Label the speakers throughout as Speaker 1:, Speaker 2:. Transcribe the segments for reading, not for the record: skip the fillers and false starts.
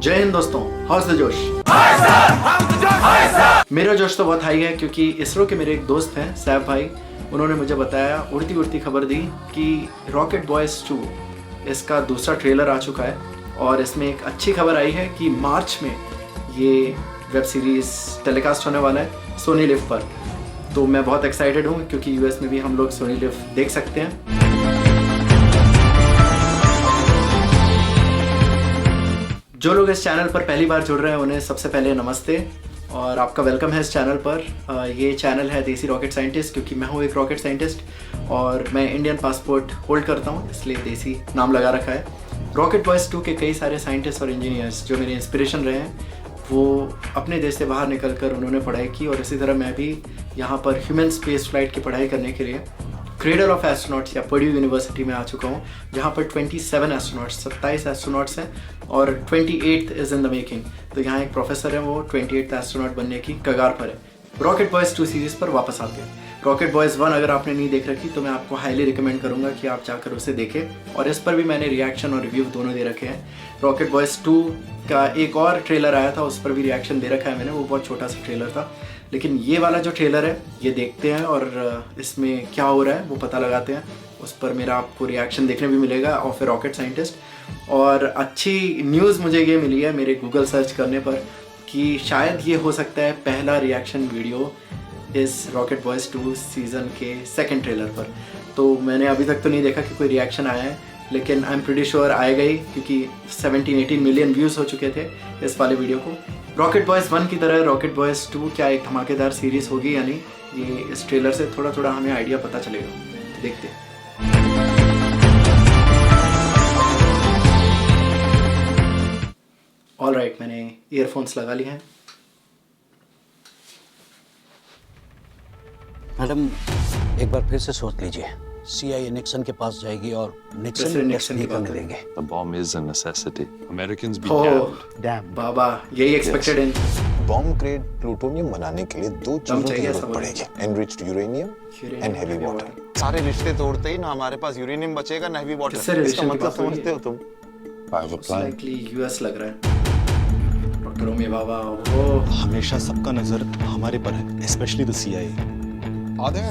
Speaker 1: जय हिंद दोस्तों, house the जोश। मेरा जोश तो बहुत हाई है क्योंकि इसरो के मेरे एक दोस्त हैं सैफ भाई, उन्होंने मुझे बताया, उड़ती उड़ती खबर दी कि रॉकेट बॉयज 2 इसका दूसरा ट्रेलर आ चुका है और इसमें एक अच्छी खबर आई है कि मार्च में ये वेब सीरीज टेलीकास्ट होने वाला है सोनी लिव पर। तो मैं बहुत एक्साइटेड हूँ क्योंकि यूएस में भी हम लोग सोनी लिव देख सकते हैं। जो लोग इस चैनल पर पहली बार जुड़ रहे हैं उन्हें सबसे पहले नमस्ते और आपका वेलकम है इस चैनल पर। ये चैनल है देसी रॉकेट साइंटिस्ट, क्योंकि मैं हूँ एक रॉकेट साइंटिस्ट और मैं इंडियन पासपोर्ट होल्ड करता हूँ, इसलिए देसी नाम लगा रखा है। रॉकेट बॉयज 2 के कई सारे साइंटिस्ट और इंजीनियर्स जो मेरे इंस्पिरेशन रहे हैं वो अपने देश से बाहर निकल कर उन्होंने पढ़ाई की और इसी तरह मैं भी यहाँ पर ह्यूमन स्पेस फ्लाइट की पढ़ाई करने के लिए क्रेडल ऑफ एस्ट्रोनॉट्स या पर्ड्यू यूनिवर्सिटी में आ चुका हूँ, जहाँ पर 27 एस्ट्रोनॉट्स 27 एस्ट्रोनॉट्स हैं और 28th is in the making. तो यहाँ एक प्रोफेसर है, वो 28th एस्ट्रोनॉट बनने की कगार पर है। रॉकेट बॉयज 2 सीरीज़ पर वापस आते हैं। रॉकेट बॉयज 1 अगर आपने नहीं देख रखी तो मैं आपको हाईली रिकमेंड करूँगा कि आप जाकर उसे देखें और इस पर भी मैंने रिएक्शन और रिव्यू दोनों दे रखे हैं। रॉकेट बॉयज 2 का एक और ट्रेलर आया था, उस पर भी रिएक्शन दे रखा है मैंने, वो बहुत छोटा सा ट्रेलर था। लेकिन ये वाला जो ट्रेलर है ये देखते हैं और इसमें क्या हो रहा है वो पता लगाते हैं। उस पर मेरा आपको रिएक्शन देखने भी मिलेगा ऑफ ए रॉकेट साइंटिस्ट। और अच्छी न्यूज़ मुझे ये मिली है मेरे गूगल सर्च करने पर कि शायद ये हो सकता है पहला रिएक्शन वीडियो इस रॉकेट बॉयज 2 सीज़न के सेकंड ट्रेलर पर। तो मैंने अभी तक तो नहीं देखा कि कोई रिएक्शन आया है, लेकिन आई एम प्रीटी श्योर आएगा ही क्योंकि 17-18 मिलियन व्यूज़ हो चुके थे इस वाले वीडियो को। रॉकेट बॉयज 1 की तरह रॉकेट बॉयज 2 क्या एक धमाकेदार सीरीज़ होगी या नहीं, ये इस ट्रेलर से थोड़ा थोड़ा हमें आइडिया पता चलेगा। देखते हैं। ऑल राइट, मैंने ईयरफोन्स लगा लिए हैं।
Speaker 2: मैडम एक बार फिर से सोच लीजिए, CIA निक्सन के पास जाएगी और निक्सन टेस्ट नहीं करने देंगे।
Speaker 3: The bomb is a necessity. Americans be
Speaker 2: Damn.
Speaker 1: बाबा यही expected in.
Speaker 4: Bomb grade plutonium बनाने के लिए 2 चीजों की जरूरत पड़ेगी, enriched uranium and heavy water.
Speaker 5: सारे रिश्ते तोड़ते ही ना हमारे पास यूरेनियम बचेगा ना हेवी वाटर। इसका मतलब समझते हो तुम?
Speaker 1: लाइकली यूएस लग रहा है। डॉक्टर ओमी बाबा वो
Speaker 6: हमेशा सबका नजर हमारे पर है, specially the CIA।
Speaker 4: Are there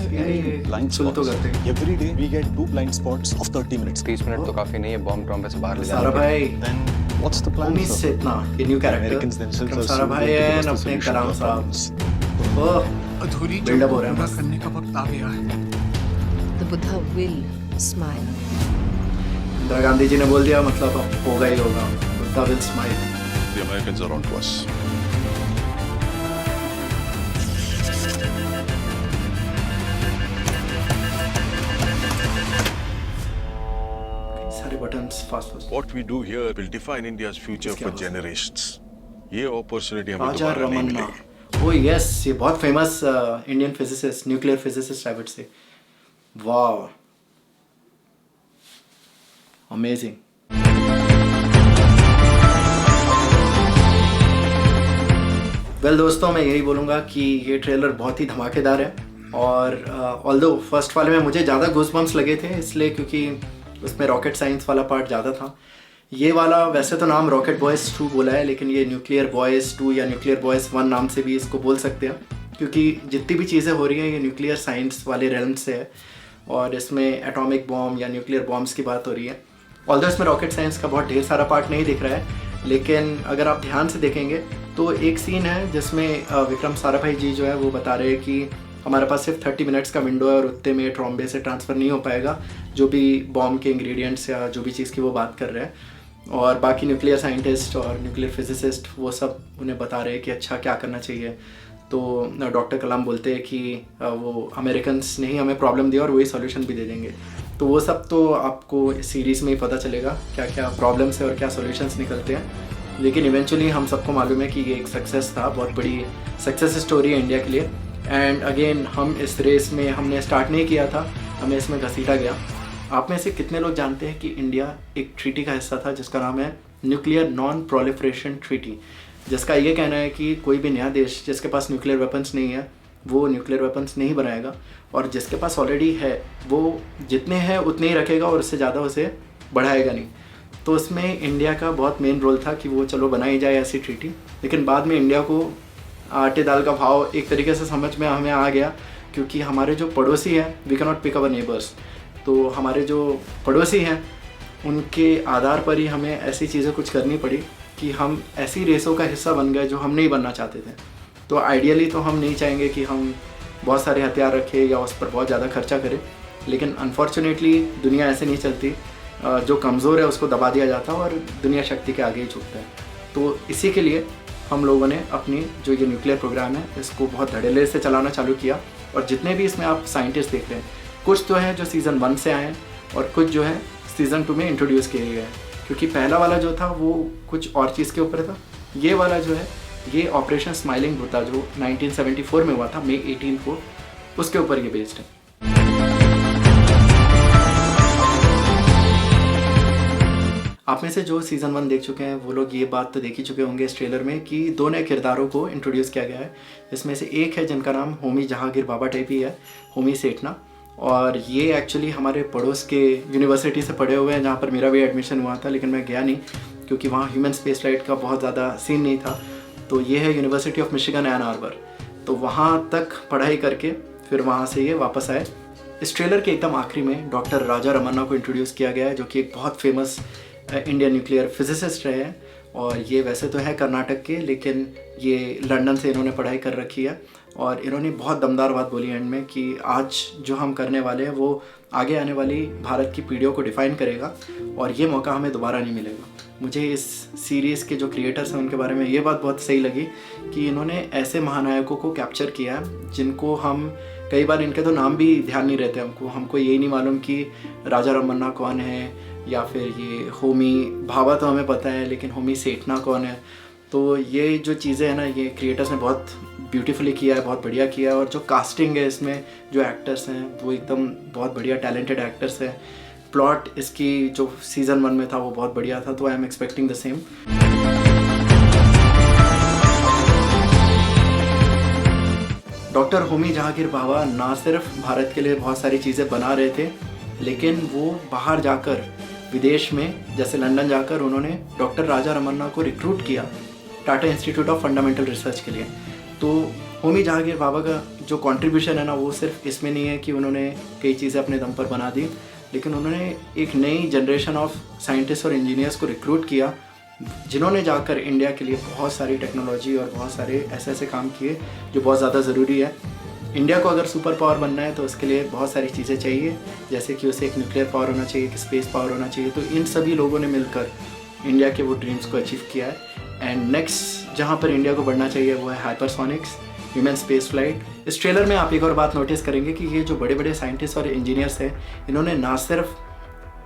Speaker 6: Blind
Speaker 1: सुन तो
Speaker 6: spots.
Speaker 1: करते हैं।
Speaker 6: Every day we get 2 blind spots of 30 minutes.
Speaker 7: 30 minute तो काफी नहीं है बॉम्ब ड्रॉम पे से बाहर ले
Speaker 1: सारा
Speaker 7: जाने के
Speaker 1: भाई
Speaker 6: Then what's the plan?
Speaker 1: Omi
Speaker 6: sir?
Speaker 1: से इतना ये new
Speaker 6: Americans themselves
Speaker 1: character
Speaker 6: are
Speaker 1: सारा
Speaker 6: soon
Speaker 1: भाई
Speaker 6: going to
Speaker 1: है
Speaker 6: give us the
Speaker 1: अपने
Speaker 6: solution
Speaker 1: कलाम
Speaker 6: to our
Speaker 1: साहब।
Speaker 6: problems.
Speaker 1: ओह
Speaker 8: अधूरी
Speaker 1: बिल्डअप हो रहा है
Speaker 8: पूरा
Speaker 1: मस्त।
Speaker 8: करने का वक्त आ गया है।
Speaker 9: The Buddha will smile.
Speaker 1: Indira Gandhi ji ने बोल दिया, मतलब अब होगा ही होगा। Buddha will smile.
Speaker 3: The Americans are on to us.
Speaker 1: सारे buttons fast fast.
Speaker 10: What we do here will define India's future for generations. ये अपॉर्चुनिटी हमें
Speaker 1: राजा
Speaker 10: दोबारा नहीं
Speaker 1: रमन्ना,
Speaker 10: मिलेगी।
Speaker 1: ओ यस, ये बहुत famous Indian physicist, nuclear physicist I would say. वाह, amazing. Well दोस्तों, मैं यही बोलूँगा कि ये ट्रेलर बहुत ही धमाकेदार है और ऑल्दो फर्स्ट वाले में मुझे ज़्यादा गूज़बम्प्स लगे थे इसलिए क्योंकि उसमें रॉकेट साइंस वाला पार्ट ज़्यादा था। ये वाला वैसे तो नाम रॉकेट बॉयज़ 2 बोला है, लेकिन ये न्यूक्लियर बॉयज़ 2 या न्यूक्लियर बॉयज़ 1 नाम से भी इसको बोल सकते हैं क्योंकि जितनी भी चीज़ें हो रही हैं ये न्यूक्लियर साइंस वाले रेल्म से है और इसमें एटॉमिक बॉम्ब या न्यूक्लियर बॉम्ब्स की बात हो रही है। ऑल्दो इसमें रॉकेट साइंस का बहुत ढेर सारा पार्ट नहीं दिख रहा है, लेकिन अगर आप ध्यान से देखेंगे तो एक सीन है जिसमें विक्रम साराभाई जी जो है वो बता रहे हैं कि हमारे पास सिर्फ 30 मिनट्स का विंडो है और उतने में ट्रॉम्बे से ट्रांसफ़र नहीं हो पाएगा जो भी बॉम्ब के इंग्रेडिएंट्स या जो भी चीज़ की वो बात कर रहे हैं। और बाकी न्यूक्लियर साइंटिस्ट और न्यूक्लियर फिजिसिस्ट वो सब उन्हें बता रहे हैं कि अच्छा क्या करना चाहिए। तो डॉक्टर कलाम बोलते हैं कि वो अमेरिकन्स ने ही हमें प्रॉब्लम दिया और वही सॉल्यूशन भी दे देंगे। तो वो सब तो आपको इस सीरीज़ में ही पता चलेगा क्या क्या प्रॉब्लम्स है और क्या सॉल्यूशंस निकलते हैं। लेकिन इवेंचुअली हम सबको मालूम है कि ये एक सक्सेस था, बहुत बड़ी सक्सेस स्टोरी है इंडिया के लिए। एंड अगेन हम इस रेस में हमने स्टार्ट नहीं किया था, हमें इसमें घसीटा गया। आप में से कितने लोग जानते हैं कि इंडिया एक ट्रीटी का हिस्सा था जिसका नाम है न्यूक्लियर नॉन प्रोलिफरेशन ट्रीटी, जिसका ये कहना है कि कोई भी नया देश जिसके पास न्यूक्लियर वेपन्स नहीं है वो न्यूक्लियर वेपन्स नहीं बनाएगा और जिसके पास ऑलरेडी है वो जितने हैं उतने ही रखेगा और उससे ज़्यादा उसे बढ़ाएगा नहीं। तो उसमें इंडिया का बहुत मेन रोल था कि वो चलो बनाई जाए ऐसी ट्रीटी, लेकिन बाद में इंडिया को आटे दाल का भाव एक तरीके से समझ में हमें आ गया, क्योंकि हमारे जो पड़ोसी हैं, we can not pick our neighbours, तो हमारे जो पड़ोसी हैं उनके आधार पर ही हमें ऐसी चीज़ें कुछ करनी पड़ी कि हम ऐसी रेसों का हिस्सा बन गए जो हम नहीं बनना चाहते थे। तो आइडियली तो हम नहीं चाहेंगे कि हम बहुत सारे हथियार रखें या उस पर बहुत ज़्यादा खर्चा करें, लेकिन अनफॉर्चुनेटली दुनिया ऐसे नहीं चलती, जो कमज़ोर है उसको दबा दिया जाता है और दुनिया शक्ति के आगे ही झुकता है। तो इसी के लिए हम लोगों ने अपनी जो ये न्यूक्लियर प्रोग्राम है इसको बहुत धड़ल्ले से चलाना चालू किया, और जितने भी इसमें आप साइंटिस्ट देख रहे हैं, कुछ तो हैं जो सीज़न 1 से आए हैं और कुछ जो है सीज़न 2 में इंट्रोड्यूस किए गए हैं, क्योंकि पहला वाला जो था वो कुछ और चीज़ के ऊपर था। ये वाला जो है ये ऑपरेशन स्माइलिंग होता जो 1974 में हुआ था, मई 18 को, उसके ऊपर ये बेस्ड है। आप में से जो सीज़न 1 देख चुके हैं वो लोग ये बात तो देख ही चुके होंगे इस ट्रेलर में कि 2 नए किरदारों को इंट्रोड्यूस किया गया है। इसमें से एक है जिनका नाम होमी जहांगीर बाबा टाइप ही है, होमी सेठना, और ये एक्चुअली हमारे पड़ोस के यूनिवर्सिटी से पढ़े हुए हैं जहाँ पर मेरा भी एडमिशन हुआ था, लेकिन मैं गया नहीं क्योंकि वहाँ ह्यूमन स्पेस फ्लाइट का बहुत ज़्यादा सीन नहीं था। तो ये है university of Michigan Ann Arbor, तो वहाँ तक पढ़ाई करके फिर वहाँ से ये वापस आए। इस ट्रेलर के एकदम आखिरी में डॉक्टर राजा रमन्ना को इंट्रोड्यूस किया गया है, जो कि एक बहुत फेमस इंडियन न्यूक्लियर फिजिसिस्ट रहे हैं, और ये वैसे तो है कर्नाटक के, लेकिन ये लंदन से इन्होंने पढ़ाई कर रखी है। और इन्होंने बहुत दमदार बात बोली एंड में कि आज जो हम करने वाले हैं वो आगे आने वाली भारत की पीढ़ियों को डिफ़ाइन करेगा, और ये मौका हमें दोबारा नहीं मिलेगा। मुझे इस सीरीज़ के जो क्रिएटर्स हैं उनके बारे में ये बात बहुत सही लगी कि इन्होंने ऐसे महानायकों को कैप्चर किया है जिनको हम कई बार, इनके तो नाम भी ध्यान नहीं रहते हमको यही नहीं मालूम कि राजा रमन्ना कौन है, या फिर ये होमी भाभा तो हमें पता है, लेकिन होमी सेठना कौन है। तो ये जो चीज़ें हैं ना, ये क्रिएटर्स ने बहुत ब्यूटीफुली किया है, बहुत बढ़िया किया है, और जो कास्टिंग है इसमें जो एक्टर्स हैं वो एकदम बहुत बढ़िया टैलेंटेड एक्टर्स हैं। प्लॉट इसकी जो सीज़न 1 में था वो बहुत बढ़िया था, तो I am expecting the same. Doctor Homi Jehangir Bhabha ना सिर्फ भारत के लिए बहुत सारी चीज़ें बना रहे थे, लेकिन वो बाहर जाकर विदेश में जैसे लंदन जाकर उन्होंने डॉक्टर राजा रमन्ना को रिक्रूट किया Tata institute of fundamental research के लिए। तो होमी जहांगीर बाबा का जो कंट्रीब्यूशन है ना, वो सिर्फ इसमें नहीं है कि उन्होंने कई चीज़ें अपने दम पर बना दी, लेकिन उन्होंने एक नई जनरेशन ऑफ साइंटिस्ट और इंजीनियर्स को रिक्रूट किया, जिन्होंने जाकर इंडिया के लिए बहुत सारी टेक्नोलॉजी और बहुत सारे ऐसे काम किए जो बहुत ज़्यादा ज़रूरी है। इंडिया को अगर सुपर पावर बनना है तो उसके लिए बहुत सारी चीज़ें चाहिए, जैसे कि उसे एक न्यूक्लियर पावर होना चाहिए, एक स्पेस पावर होना चाहिए। तो इन सभी लोगों ने मिलकर इंडिया के वो ड्रीम्स को अचीव किया है। एंड नेक्स्ट जहाँ पर इंडिया को बढ़ना चाहिए वो है हाइपरसोनिक्स, ह्यूमन स्पेस फ्लाइट। इस ट्रेलर में आप एक और बात नोटिस करेंगे कि ये जो बड़े बड़े साइंटिस्ट और इंजीनियर्स हैं, इन्होंने ना सिर्फ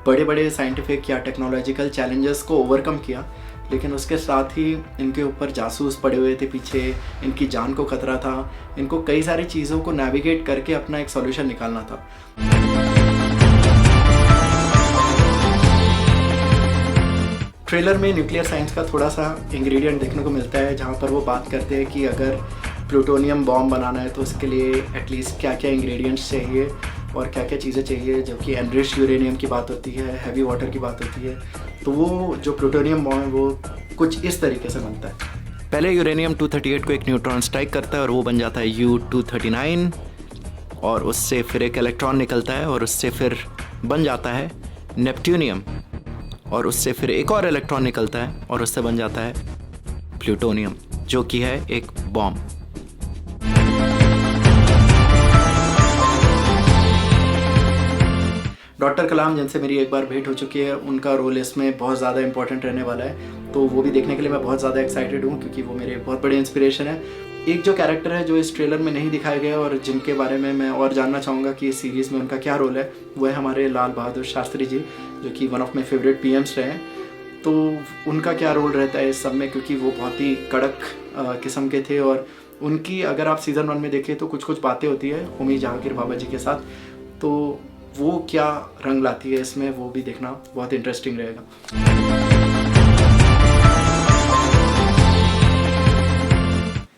Speaker 1: बड़े बड़े साइंटिफिक या टेक्नोलॉजिकल चैलेंजेस को ओवरकम किया, लेकिन उसके साथ ही इनके ऊपर जासूस पड़े हुए थे पीछे, इनकी जान को खतरा था, इनको कई सारी चीज़ों को नेविगेट करके अपना एक सॉल्यूशन निकालना था। ट्रेलर में न्यूक्लियर साइंस का थोड़ा सा इंग्रेडिएंट देखने को मिलता है, जहाँ पर वो बात करते हैं कि अगर प्लूटोनियम बॉम्ब बनाना है तो उसके लिए एटलीस्ट क्या क्या इंग्रेडिएंट्स चाहिए और क्या क्या चीज़ें चाहिए, जबकि एनरिच्ड यूरेनियम की बात होती है, हैवी वाटर की बात होती है। तो वो जो प्लूटोनियम बॉम्ब है वो कुछ इस तरीके से बनता है। पहले यूरेनियम 238 को एक न्यूट्रॉन स्ट्राइक करता है और वो बन जाता है U-239, और उससे फिर एक इलेक्ट्रॉन निकलता है और उससे फिर बन जाता है नेपट्यूनियम, और उससे फिर एक और इलेक्ट्रॉन निकलता है और उससे बन जाता है प्लूटोनियम, जो कि है एक बॉम्ब। डॉक्टर कलाम, जिनसे मेरी एक बार भेंट हो चुकी है, उनका रोल इसमें बहुत ज़्यादा इंपॉर्टेंट रहने वाला है, तो वो भी देखने के लिए मैं बहुत ज़्यादा एक्साइटेड हूँ, क्योंकि वो मेरे बहुत बड़े इंस्पिरेशन है। एक जो कैरेक्टर है जो इस ट्रेलर में नहीं दिखाया गया और जिनके बारे में मैं और जानना चाहूँगा कि इस सीरीज़ में उनका क्या रोल है, वो है हमारे लाल बहादुर शास्त्री जी, जो कि one of my favourite PMs रहे हैं। तो उनका क्या रोल रहता है इस सब में, क्योंकि वो बहुत ही कड़क किस्म के थे, और उनकी अगर आप सीज़न 1 में देखें तो कुछ कुछ बातें होती है होमी जहांगीर बाबा जी के साथ, तो वो क्या रंग लाती है इसमें, वो भी देखना बहुत इंटरेस्टिंग रहेगा।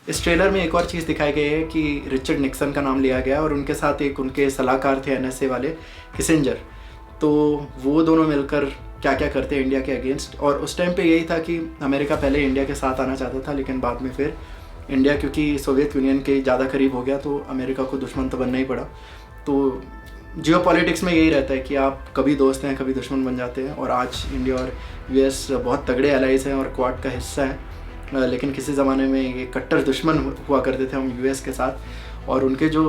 Speaker 1: इस ट्रेलर में एक और चीज़ दिखाई गई है कि रिचर्ड निक्सन का नाम लिया गया और उनके साथ एक उनके सलाहकार थे NSA वाले किसिंजर। तो वो दोनों मिलकर क्या क्या करते हैं इंडिया के अगेंस्ट। और उस टाइम पे यही था कि अमेरिका पहले इंडिया के साथ आना चाहता था, लेकिन बाद में फिर इंडिया क्योंकि सोवियत यूनियन के ज़्यादा करीब हो गया तो अमेरिका को दुश्मन तो बनना ही पड़ा। तो जियो पॉलिटिक्स में यही रहता है कि आप कभी दोस्त हैं कभी दुश्मन बन जाते हैं, और आज इंडिया और यूएस बहुत तगड़े एलाइज हैं और क्वाड का हिस्सा है, लेकिन किसी ज़माने में ये कट्टर दुश्मन हुआ करते थे हम यूएस के साथ। और उनके जो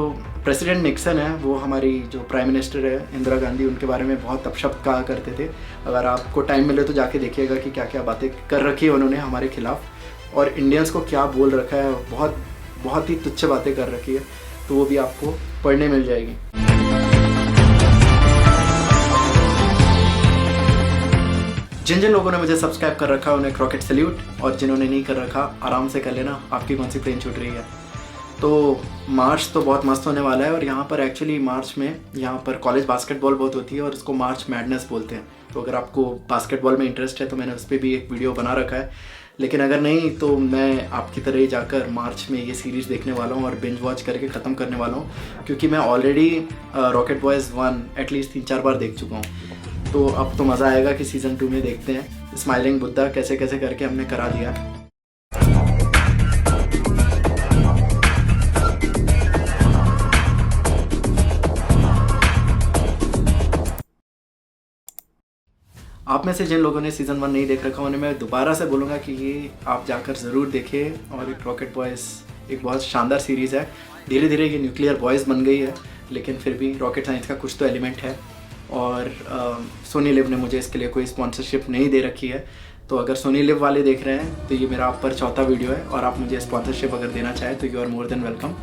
Speaker 1: प्रेसिडेंट निक्सन है वो हमारी जो प्राइम मिनिस्टर है इंदिरा गांधी, उनके बारे में बहुत अपशब्द कहा करते थे। अगर आपको टाइम मिले तो जाके देखिएगा कि क्या क्या बातें कर रखी है उन्होंने हमारे खिलाफ़ और इंडियंस को क्या बोल रखा है, बहुत ही तुच्छ बातें कर रखी है, तो वो भी आपको पढ़ने मिल जाएगी। जिन जिन लोगों ने मुझे सब्सक्राइब कर रखा है उन्हें क्रॉकेट सैल्यूट, और जिन्होंने नहीं कर रखा आराम से कर लेना, आपकी कौन सी प्लेन छूट रही है। तो मार्च तो बहुत मस्त होने वाला है, और यहाँ पर एक्चुअली मार्च में यहाँ पर कॉलेज बास्केटबॉल बहुत होती है और उसको मार्च मैडनेस बोलते हैं। तो अगर आपको बास्केटबॉल में इंटरेस्ट है तो मैंने उस पर भी एक वीडियो बना रखा है, लेकिन अगर नहीं तो मैं आपकी तरह ही जाकर मार्च में ये सीरीज़ देखने वाला हूँ और बिंज वॉच करके ख़त्म करने वाला हूँ, क्योंकि मैं ऑलरेडी रॉकेट बॉयज़ 1 एटलीस्ट 3-4 बार देख चुका हूँ। तो अब तो मज़ा आएगा कि सीज़न 2 में देखते हैं स्माइलिंग बुद्धा कैसे कैसे करके हमने करा दिया। आप में से जिन लोगों ने सीज़न 1 नहीं देख रखा उन्हें मैं दोबारा से बोलूँगा कि ये आप जाकर ज़रूर देखें। और रॉकेट बॉयज़ एक बहुत शानदार सीरीज़ है। धीरे धीरे ये न्यूक्लियर बॉयज़ बन गई है, लेकिन फिर भी रॉकेट साइंस का कुछ तो एलिमेंट है। और सोनी लिव ने मुझे इसके लिए कोई स्पॉन्सरशिप नहीं दे रखी है, तो अगर सोनी लिव वाले देख रहे हैं तो ये मेरा आप पर चौथा वीडियो है, और आप मुझे स्पॉन्सरशिप अगर देना चाहें तो you are more than welcome.